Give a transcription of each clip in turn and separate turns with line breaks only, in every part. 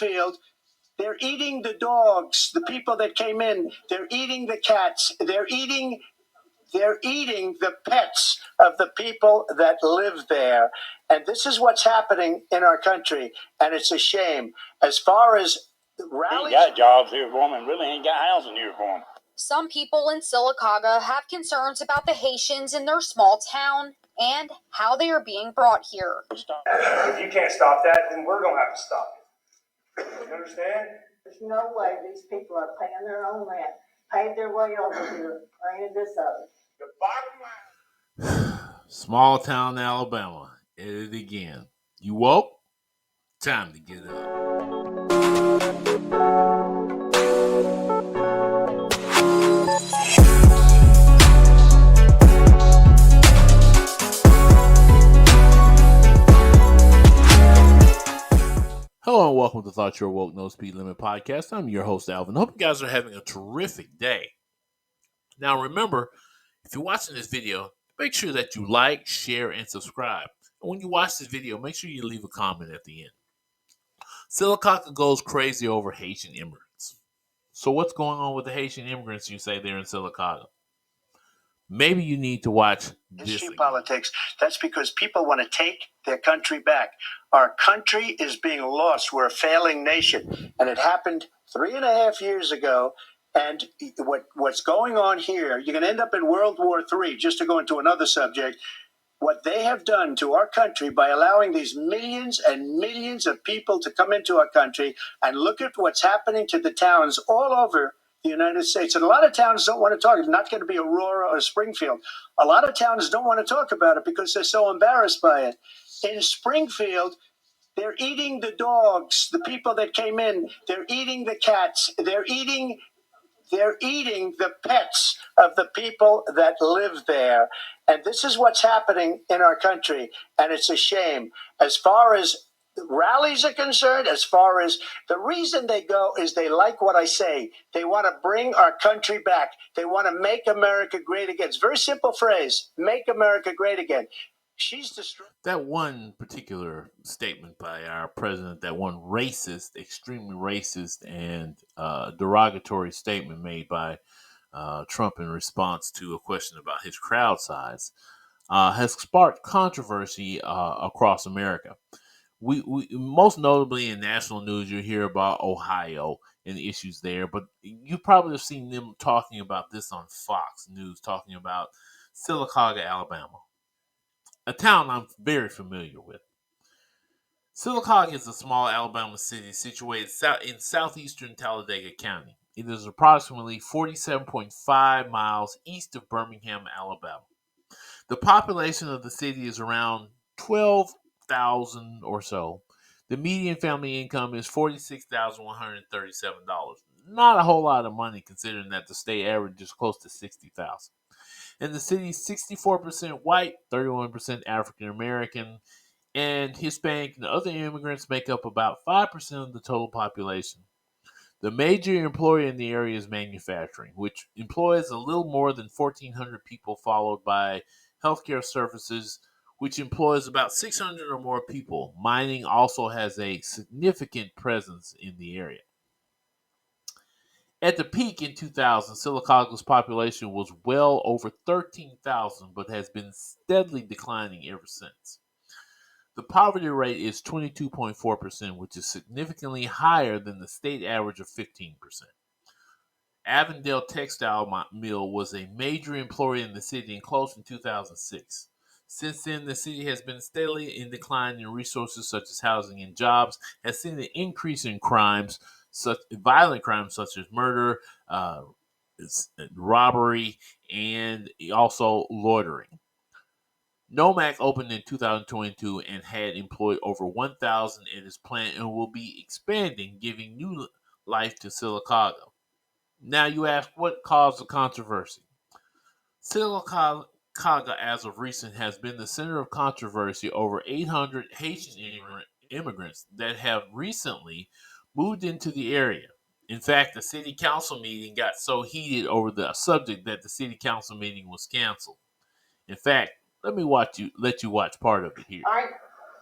field. They're eating the dogs, the people that came in. They're eating the cats. They're eating the pets of the people that live there. And this is what's happening in our country. And it's a shame. As far as rallies,
ain't got jobs here for them and really ain't got housing here for them.
Some people in Sylacauga have concerns about the Haitians in their small town and how they are being brought here.
If you can't stop that, then we're going to have to stop it. You understand?
There's no way these people are paying their own rent, paid their way over here, or any of this other.
The bottom line.
Small town Alabama. At it again. You woke? Time to get up. Hello and welcome to Thought You're Woke No Speed Limit Podcast. I'm your host, Alvin. Hope you guys are having a terrific day. Now remember, if you're watching this video, make sure that you like, share, and subscribe. And when you watch this video, make sure you leave a comment at the end. Sylacauga goes crazy over Haitian immigrants. So what's going on with the Haitian immigrants you say they're in Sylacauga? Maybe you need to watch this again.
Politics. That's because people want to take their country back. Our country is being lost. We're a failing nation. And it happened 3.5 years ago. And what's going on here, you're going to end up in World War III, just to go into another subject. What they have done to our country by allowing these millions and millions of people to come into our country, and look at what's happening to the towns all over the United States. And a lot of towns don't want to talk. It's not going to be Aurora or Springfield. A lot of towns don't want to talk about it because they're so embarrassed by it. In Springfield, they're eating the dogs, the people that came in. They're eating the cats. They're eating the pets of the people that live there. And this is what's happening in our country. And it's a shame. As far as rallies are concerned, as far as the reason they go is they like what I say. They want to bring our country back. They want to make America great again. It's a very simple phrase, make America great again. She's destroyed.
That one particular statement by our president, that one racist, extremely racist and derogatory statement made by Trump in response to a question about his crowd size, has sparked controversy across America. We most notably in national news, you hear about Ohio and the issues there, but you probably have seen them talking about this on Fox News, talking about Sylacauga, Alabama, a town I'm very familiar with. Sylacauga is a small Alabama city situated in southeastern Talladega County. It is approximately 47.5 miles east of Birmingham, Alabama. The population of the city is around 12,000 or so. The median family income is $46,137. Not a whole lot of money considering that the state average is close to $60,000. And the city is 64% white, 31% African American, and Hispanic and other immigrants make up about 5% of the total population. The major employer in the area is manufacturing, which employs a little more than 1,400 people, followed by healthcare services, which employs about 600 or more people. Mining also has a significant presence in the area. At the peak in 2000, Sylacauga's population was well over 13,000, but has been steadily declining ever since. The poverty rate is 22.4%, which is significantly higher than the state average of 15%. Avondale Textile Mill was a major employer in the city and closed in 2006. Since then, the city has been steadily in decline, and resources such as housing and jobs has seen an increase in violent crimes such as murder, robbery, and also loitering. Nomac opened in 2022 and had employed over 1,000 in its plant and will be expanding, giving new life to Sylacauga. Now you ask, what caused the controversy? Sylacauga, as of recent, has been the center of controversy over 800 Haitian immigrants that have recently moved into the area. In fact, the city council meeting got so heated over the subject that the city council meeting was canceled. In fact, let you watch part of it here.
All right,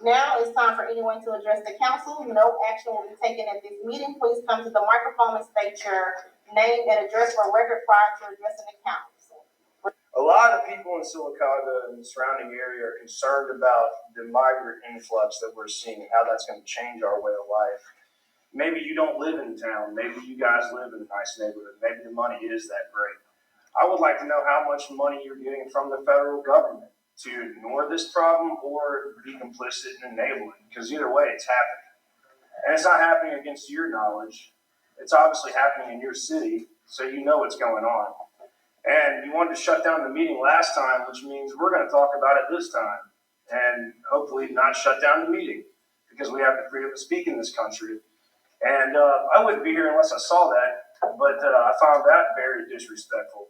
Now it's time for anyone to address the council. No action will be taken at this meeting. Please come to the microphone and state your name and address for record prior to addressing the council.
A lot of people in Sylacauga and the surrounding area are concerned about the migrant influx that we're seeing and how that's going to change our way of life. Maybe you don't live in town. Maybe you guys live in a nice neighborhood. Maybe the money is that great. I would like to know how much money you're getting from the federal government to ignore this problem or be complicit and enable it, because either way, it's happening. And it's not happening against your knowledge. It's obviously happening in your city, so you know what's going on. And you wanted to shut down the meeting last time, which means we're going to talk about it this time and hopefully not shut down the meeting, because we have the freedom to speak in this country. And I wouldn't be here unless I saw that, but I found that very disrespectful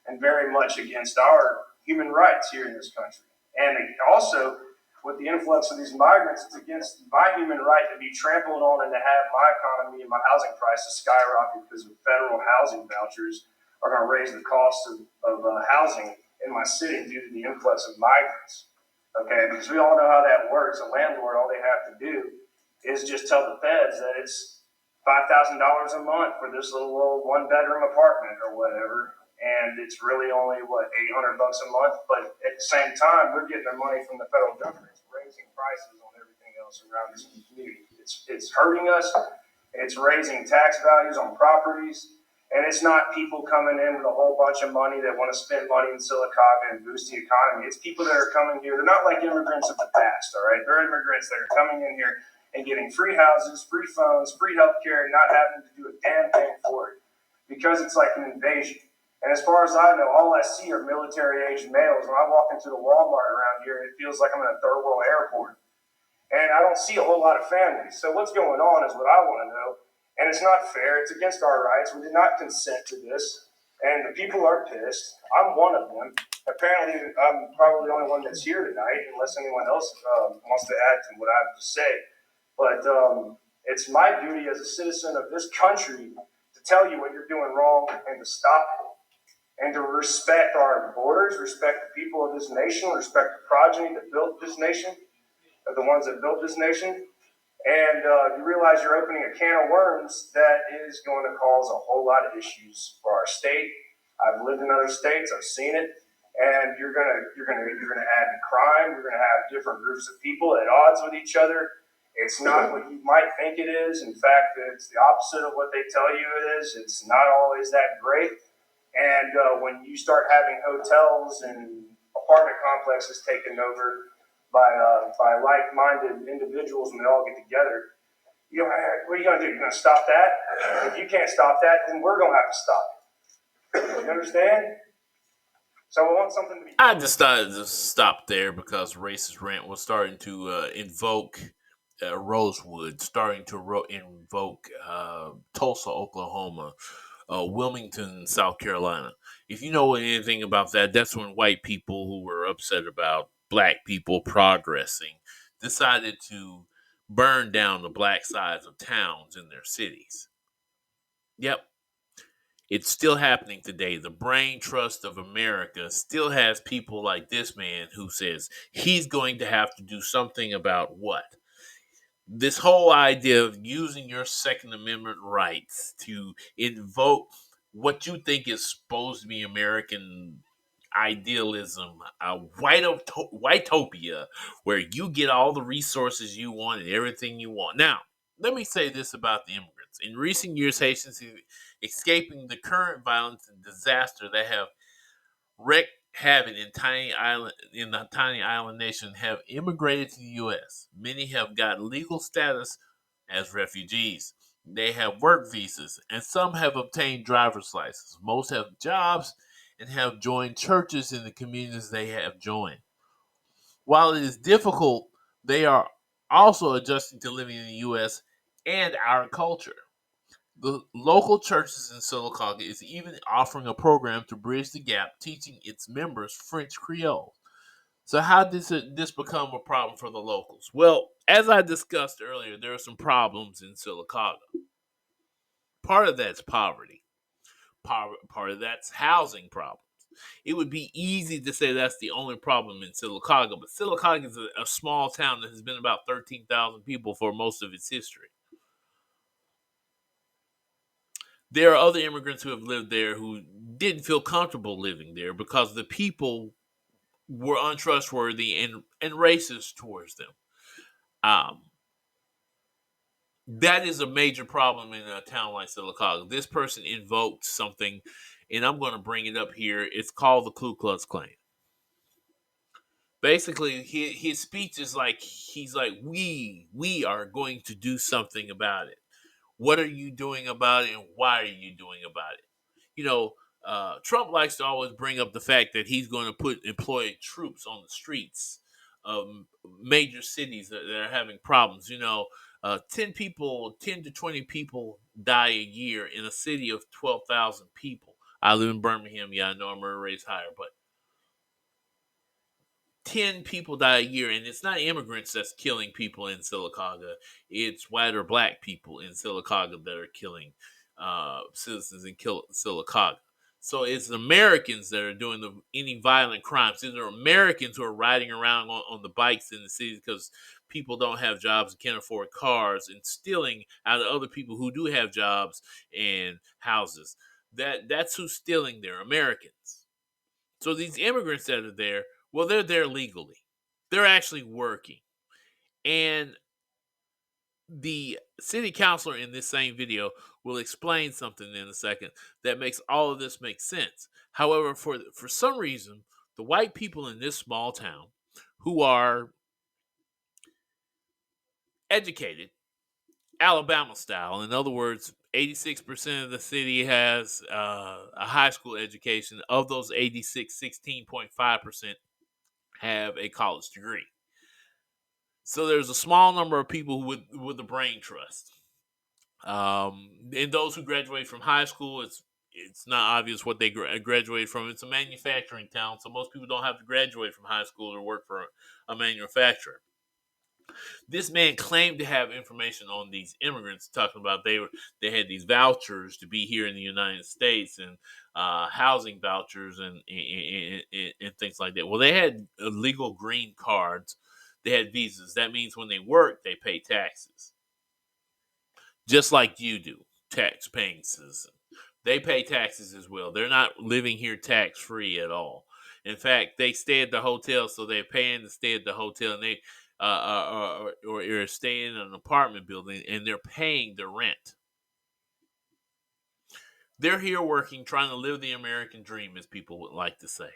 and very much against our human rights here in this country. And also, with the influx of these migrants, it's against my human right to be trampled on and to have my economy and my housing prices skyrocket because of federal housing vouchers are going to raise the cost of housing in my city due to the influx of migrants. Okay, because we all know how that works. A landlord, all they have to do is just tell the feds that it's $5,000 a month for this little old one-bedroom apartment or whatever, and it's really only $800 a month. But at the same time, they're getting their money from the federal government. It's raising prices on everything else around this community. It's hurting us. It's raising tax values on properties. And it's not people coming in with a whole bunch of money that want to spend money in Sylacauga and boost the economy. It's people that are coming here. They're not like immigrants of the past, all right? They're immigrants that are coming in here and getting free houses, free phones, free healthcare, and not having to do a damn thing for it because it's like an invasion. And as far as I know, all I see are military-aged males. When I walk into the Walmart around here, it feels like I'm in a third world airport. And I don't see a whole lot of families. So what's going on is what I want to know. And it's not fair. It's against our rights. We did not consent to this. And the people are pissed. I'm one of them. Apparently, I'm probably the only one that's here tonight, unless anyone else wants to add to what I have to say. But it's my duty as a citizen of this country to tell you what you're doing wrong and to stop it. And to respect our borders, respect the people of this nation, respect the progeny that built this nation, the ones that built this nation. And you realize you're opening a can of worms that is going to cause a whole lot of issues for our state. I've lived in other states. I've seen it. And you're gonna add to crime. You're gonna have different groups of people at odds with each other. It's not what you might think it is. In fact, it's the opposite of what they tell you it is. It's not always that great. And when you start having hotels and apartment complexes taken over by like-minded individuals and they all get together, what are you going to do? You're going to stop that? If you can't stop that, then we're going to have to stop it. You understand? So I want something to be...
I decided to stop there because racist rant was starting to invoke Rosewood, starting to invoke Tulsa, Oklahoma, Wilmington, South Carolina. If you know anything about that, that's when white people who were upset about black people progressing decided to burn down the black sides of towns in their cities. Yep. It's still happening today. The brain trust of America still has people like this man who says he's going to have to do something about what? This whole idea of using your Second Amendment rights to invoke what you think is supposed to be American idealism, a whiteopia, where you get all the resources you want and everything you want. Now, let me say this about the immigrants. In recent years, Haitians escaping the current violence and disaster that have wreaked havoc in the tiny island nation have immigrated to the U.S. Many have got legal status as refugees. They have work visas, and some have obtained driver's licenses. Most have jobs and have joined churches in the communities they have joined. While it is difficult, they are also adjusting to living in the U.S. and our culture. The local churches in Sylacauga is even offering a program to bridge the gap, teaching its members French Creole. So how did this become a problem for the locals? Well, as I discussed earlier, there are some problems in Sylacauga. Part of that's poverty. Part of that's housing problems. It would be easy to say that's the only problem in Sylacauga, but Sylacauga is a small town that has been about 13,000 people for most of its history. There are other immigrants who have lived there who didn't feel comfortable living there because the people were untrustworthy and racist towards them. Um, that is a major problem in a town like Sylacauga. This person invoked something, and I'm going to bring it up here. It's called the Ku Klux Klan. Basically, his speech is like he's like, we are going to do something about it. What are you doing about it, and why are you doing about it? You know, Trump likes to always bring up the fact that he's going to employ troops on the streets of major cities that are having problems. 10 to 20 people die a year in a city of 12,000 people. I live in Birmingham. Yeah, I know our murder rate's higher, but 10 people die a year, and it's not immigrants that's killing people in Sylacauga. It's white or black people in Sylacauga that are killing citizens in Sylacauga. So it's Americans that are doing any violent crimes. These are Americans who are riding around on the bikes in the cities because people don't have jobs and can't afford cars, and stealing out of other people who do have jobs and houses. That's who's stealing there, Americans. So these immigrants that are there, well, they're there legally. They're actually working. And the city councilor in this same video will explain something in a second that makes all of this make sense. However, for some reason, the white people in this small town who are educated, Alabama style, in other words, 86% of the city has a high school education. Of those 86, 16.5% have a college degree. So there's a small number of people with the brain trust. And those who graduate from high school, it's not obvious what they graduated from. It's a manufacturing town, so most people don't have to graduate from high school to work for a manufacturer. This man claimed to have information on these immigrants, talking about they had these vouchers to be here in the United States, and housing vouchers and things like that. Well, they had legal green cards. They had visas. That means when they work, they pay taxes, just like you do, tax-paying citizen. They pay taxes as well. They're not living here tax-free at all. In fact, they stay at the hotel, so they're paying to stay at the hotel, and they or stay in an apartment building, and they're paying the rent. They're here working, trying to live the American dream, as people would like to say.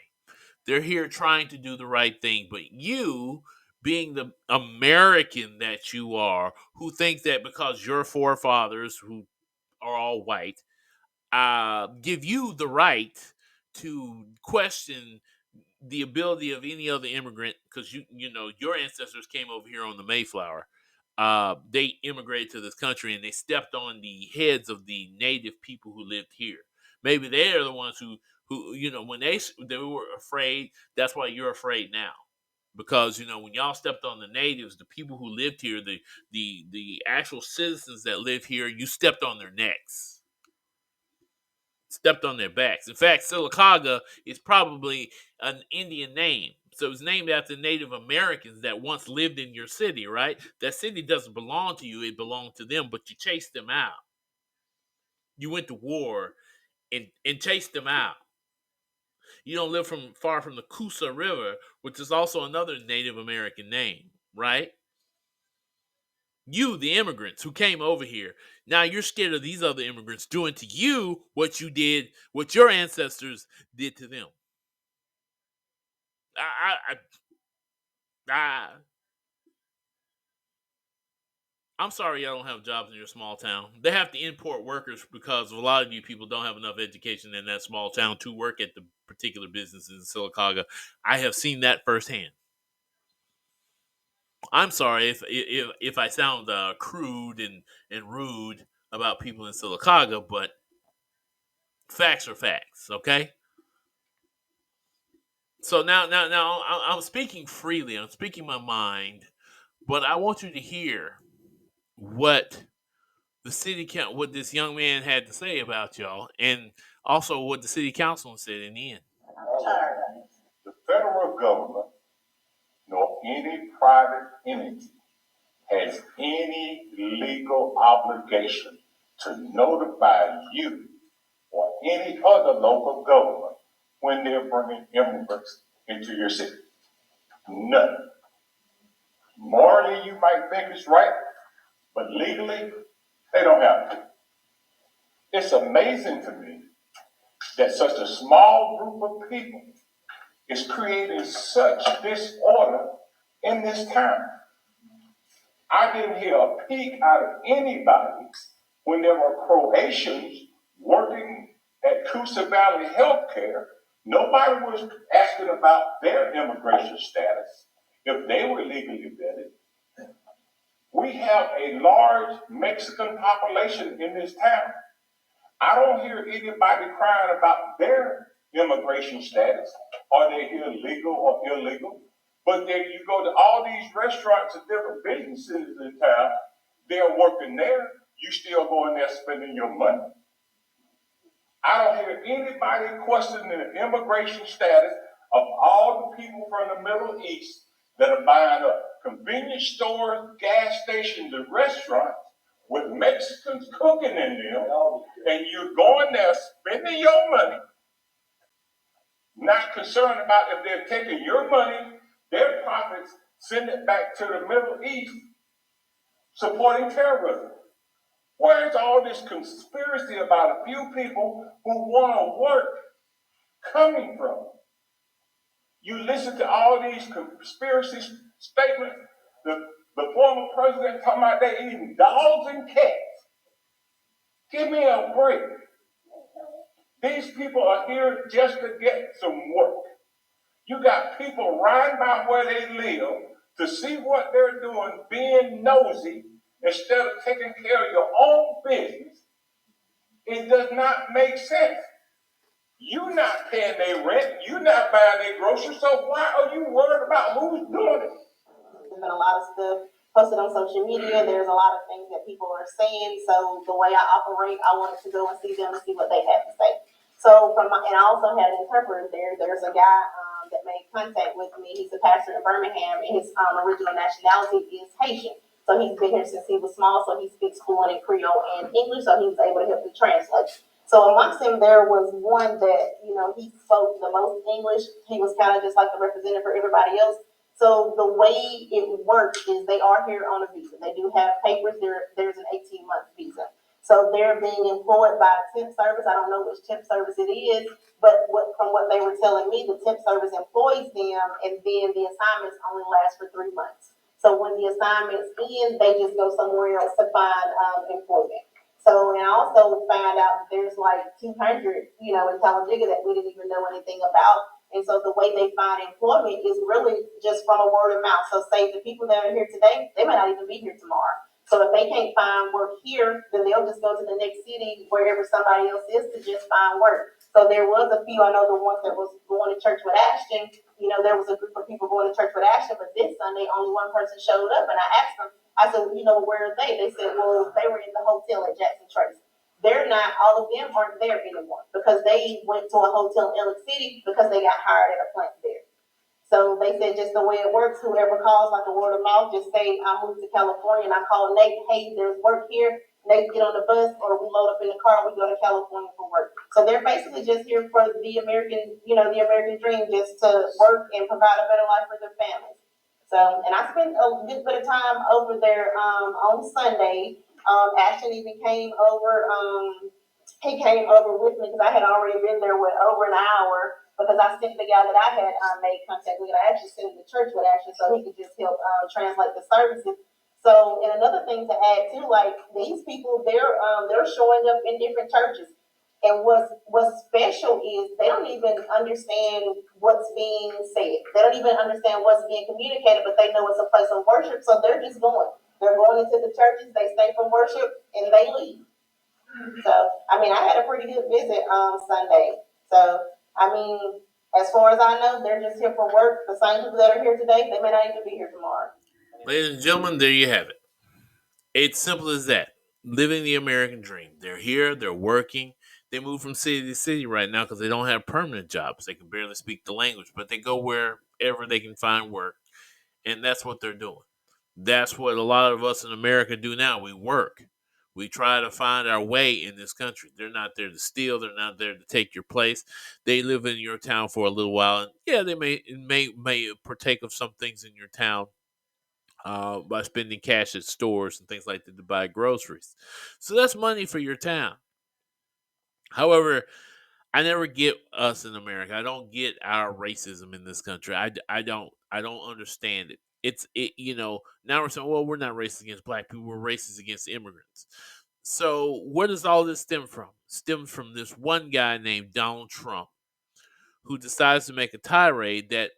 They're here trying to do the right thing, but you, being the American that you are, who think that because your forefathers, who are all white, give you the right to question the ability of any other immigrant, because you know your ancestors came over here on the Mayflower. They immigrated to this country and they stepped on the heads of the native people who lived here. Maybe they are the ones who when they were afraid. That's why you're afraid now, because when y'all stepped on the natives, the people who lived here, the actual citizens that live here, you stepped on their necks, stepped on their backs. In fact, Sylacauga is probably an Indian name. So it's named after Native Americans that once lived in your city, right? That city doesn't belong to you, it belonged to them, but you chased them out. You went to war and chased them out. You don't live far from the Coosa River, which is also another Native American name, right? You, the immigrants who came over here, now you're scared of these other immigrants doing to you what you did, what your ancestors did to them. I, I, I I'm sorry y'all don't have jobs in your small town. They have to import workers because a lot of you people don't have enough education in that small town to work at the particular businesses in Sylacauga. I have seen that firsthand. I'm sorry if I sound crude and rude about people in Sylacauga, but facts are facts, okay? So now I'm speaking freely. I'm speaking my mind, but I want you to hear what the what this young man had to say about y'all, and also what the city council said in the end.
I'm tired of it.
The federal government nor any private entity has any legal obligation to notify you or any other local government when they're bringing immigrants into your city. None. Morally, you might think it's right, but legally, they don't have to. It's amazing to me that such a small group of people is creating such disorder in this town. I didn't hear a peep out of anybody when there were Croatians working at Coosa Valley Healthcare. Nobody was asking about their immigration status, if they were legally vetted. We have a large Mexican population in this town. I don't hear anybody crying about their immigration status. Are they here legal or illegal? But then you go to all these restaurants and different businesses in town, they're working there. You still going there spending your money. I don't hear anybody questioning the immigration status of all the people from the Middle East that are buying up convenience stores, gas stations, and restaurants with Mexicans cooking in them, and you're going there spending your money, not concerned about if they're taking your money, their profits, send it back to the Middle East, supporting terrorism. Where's all this conspiracy about a few people who want to work coming from? You listen to all these conspiracy statements, the former president talking about they eating dogs and cats. Give me a break. These people are here just to get some work. You got people riding by where they live to see what they're doing, being nosy, instead of taking care of your own business. It does not make sense. You're not paying their rent. You're not buying their groceries. So why are you worried about who's doing it?
There's been a lot of stuff posted on social media. There's a lot of things that people are saying. So the way I operate, I wanted to go and see them and see what they have to say. So and I also had an interpreter there. There's a guy that made contact with me. He's a pastor in Birmingham, and his original nationality is Haitian. So he's been here since he was small. So he speaks fluent in Creole and English. So he was able to help me translate. So amongst them, there was one that, he spoke the most English. He was kind of just like the representative for everybody else. So the way it works is they are here on a visa. They do have papers. There's an 18-month visa. So they're being employed by a temp service. I don't know which temp service it is, but from what they were telling me, the temp service employs them, and then the assignments only last for 3 months. So when the assignments end, they just go somewhere else to find employment. So, and I also found out that there's like 200, in Talladega that we didn't even know anything about. And so the way they find employment is really just from a word of mouth. So say the people that are here today, they may not even be here tomorrow. So if they can't find work here, then they'll just go to the next city, wherever somebody else is, to just find work. So there was a few, I know the ones that was going to church with Ashton, there was a group of people going to church with Ashton, but this Sunday only one person showed up, and I asked them, I said, where are they? They said, well, they were in the hotel at Jackson Tracy. They're not, all of them aren't there anymore because they went to a hotel in Ellick City because they got hired at a plant there. So they said just the way it works, whoever calls like a word of mouth, just say, I moved to California and I call Nate, hey, there's work here. Nate get on the bus or we load up in the car and we go to California for work. So they're basically just here for the American, the American dream, just to work and provide a better life for their families. So, and I spent a good bit of time over there on Sunday. Ashton even came over. He came over with me because I had already been there with over an hour because I sent the guy that I had made contact with. I actually sent him to church with Ashton so he could just help translate the services. So, and another thing to add too, like these people, they're showing up in different churches. And what's special is they don't even understand what's being said. They don't even understand what's being communicated, but they know it's a place of worship, so they're just going. They're going into the churches, they stay from worship, and they leave. So, I had a pretty good visit on Sunday. So, as far as I know, they're just here for work. The same people that are here today, they may not even be here tomorrow.
Ladies and gentlemen, there you have it. It's simple as that. Living the American dream. They're here, they're working, They move from city to city right now because they don't have permanent jobs. They can barely speak the language, but they go wherever they can find work, and that's what they're doing. That's what a lot of us in America do now. We work. We try to find our way in this country. They're not there to steal. They're not there to take your place. They live in your town for a little while, and yeah, they may partake of some things in your town by spending cash at stores and things like that to buy groceries. So that's money for your town. However, I never get us in America. I don't get our racism in this country. I don't understand it. Now we're saying, well, we're not racist against black people. We're racist against immigrants. So where does all this stem from? Stems from this one guy named Donald Trump, who decides to make a tirade that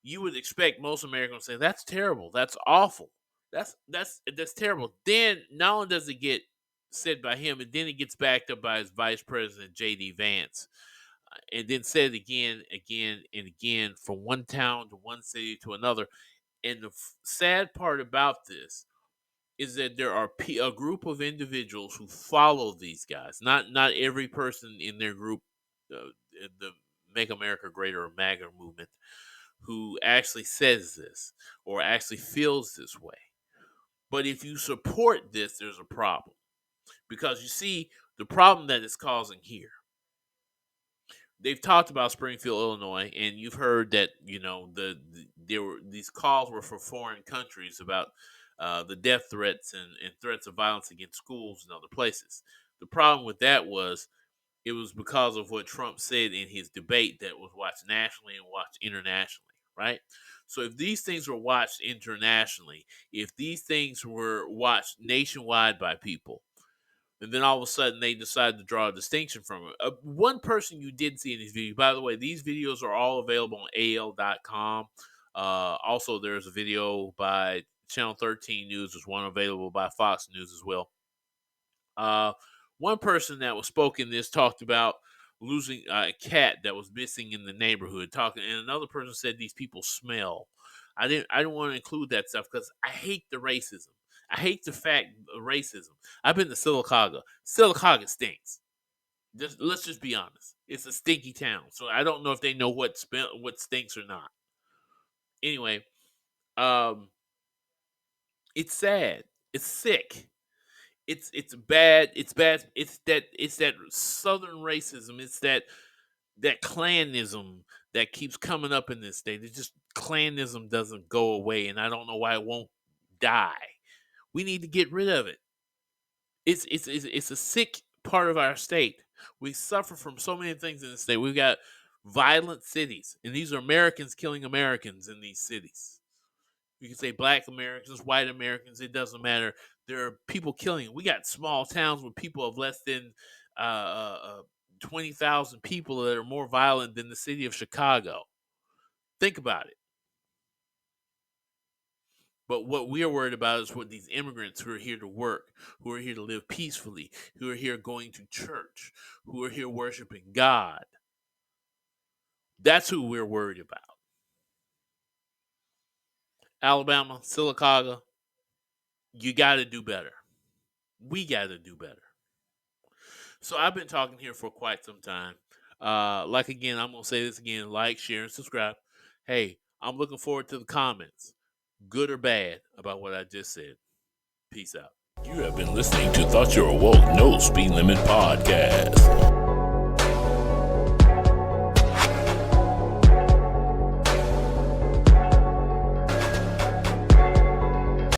you would expect most Americans to say, that's terrible. That's awful. That's terrible. Then not only does it get said by him, and then it gets backed up by his vice president, J.D. Vance, and then said again, and again, from one town to one city to another. And the sad part about this is that there are a group of individuals who follow these guys. Not every person in their group, the Make America Great or MAGA movement, who actually says this or actually feels this way. But if you support this, there's a problem. Because you see, the problem that it's causing here, they've talked about Springfield, Illinois, and you've heard that these calls were for foreign countries about the death threats and threats of violence against schools and other places. The problem with that was it was because of what Trump said in his debate that was watched nationally and watched internationally, right? So if these things were watched internationally, if these things were watched nationwide by people, and then all of a sudden they decided to draw a distinction from it. One person you did see in these videos, by the way, these videos are all available on AL.com. Also, there's a video by Channel 13 News. There's one available by Fox News as well. One person that was spoken this talked about losing a cat that was missing in the neighborhood. And another person said these people smell. I didn't want to include that stuff because I hate the racism. I hate the fact of racism. I've been to Sylacauga. Sylacauga stinks. Let's just be honest. It's a stinky town. So I don't know if they know what stinks or not. Anyway, it's sad. It's sick. It's bad. It's bad. It's that southern racism. It's that clanism that keeps coming up in this state. It's just clanism doesn't go away, and I don't know why it won't die. We need to get rid of it. It's a sick part of our state. We suffer from so many things in the state. We've got violent cities, and these are Americans killing Americans in these cities. You can say black Americans, white Americans, it doesn't matter. There are people killing. We got small towns with people of less than 20,000 people that are more violent than the city of Chicago. Think about it. But what we are worried about is what these immigrants who are here to work, who are here to live peacefully, who are here going to church, who are here worshiping God. That's who we're worried about. Alabama, Sylacauga, you got to do better. We got to do better. So I've been talking here for quite some time. Again, I'm going to say this again, like, share, and subscribe. Hey, I'm looking forward to the comments, good or bad, about what I just said. Peace out. You have been listening to Thought You're Awoke No Speed Limit Podcast.